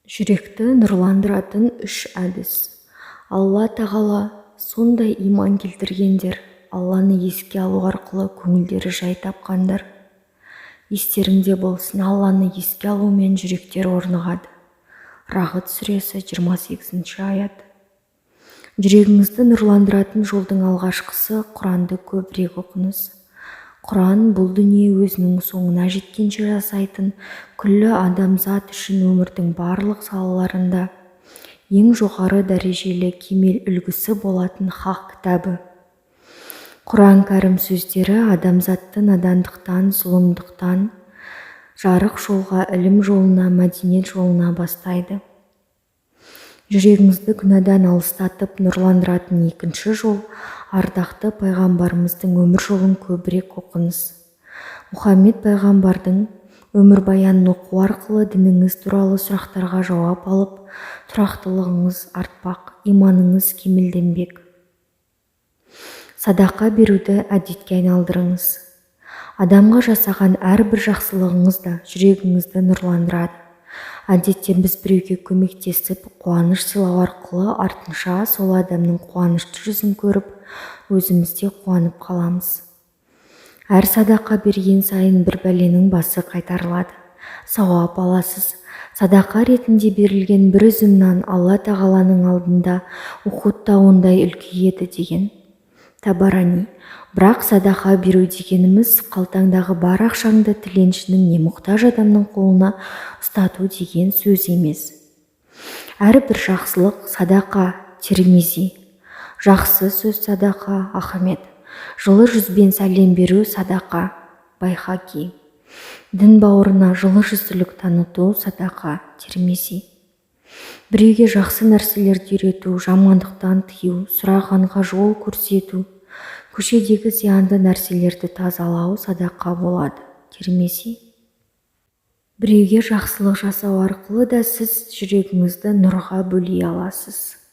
Жүректі нұрландыратын үш әдіс. Алла тағала сондай иман келтіргендер, Алланы еске алу арқылы көңілдері жай тапқандар. Естеріңде болсын, Алланы еске алумен жүректер орнығады. Рағыт сүресі 28 аят. Жүрегіңізді нұрландыратын жолдың алғашқысы Құранды көбірек оқыңыз. Құран бұл дүние өзінің соңына жеткенше жасайтын күллі адамзат үшін өмірдің барлық салаларында ең жоғары дәрежелі кемел үлгісі болатын хақ кітабы. Құран кәрім сөздері адамзатты надандықтан, зұлымдықтан, жарық жолға, ілім жолына, мәдениет жолына бастайды. Жүрегіңізді күнәдан алыстатып нұрландыратын екінші жол ардақты пайғамбарымыздың өмір жолын көбірек оқыңыз. Мұхаммед пайғамбардың өмірбаянын оқу арқылы дініңіз туралы сұрақтарға жауап алып, тұрақтылығыңыз артпақ, иманыңыз кемелденбек. Садақа беруді әдетке айналдырыңыз. Адамға жасаған әрбір жақсылығыңыз да жүрегіңізді нұрландырады. Әдетте біз біреуге көмектесіп, қуаныш сыйлау арқылы артынша сол адамның қуанышты жүзін көріп, өзімізде қуанып қаламыз. Әр садақа берген сайын бір бәленің басы қайтарылады. Сауап аласыз. Садақа ретінде берілген бір үзім нан Алла тағаланың алдында Ухуд тауындай үлгі еді деген. Табарани. Бірақ садақа беру дегеніміз қалтаңдағы бар ақшаңды тіленшінің не мұқтаж адамның қолына ұстату деген сөз емес. Әрбір жақсылық садақа. Тирмизи. Жақсы сөз садақа. Ахмед. Жылы жүзбен сәлем беру садақа. Байхақи. Дін бауырына жылы жүзділік таныту садақа. Тирмизи. Біреуге жақсы нәрселерді үйрету, жамандықтан тыю, сұрағанға жол көрсету, көшедегі зиянды нәрселерді тазалау садақа болады. Тирмизи. Біреуге жақсылық жасау арқылы да сіз жүрегіңізді нұрға бөлей аласыз.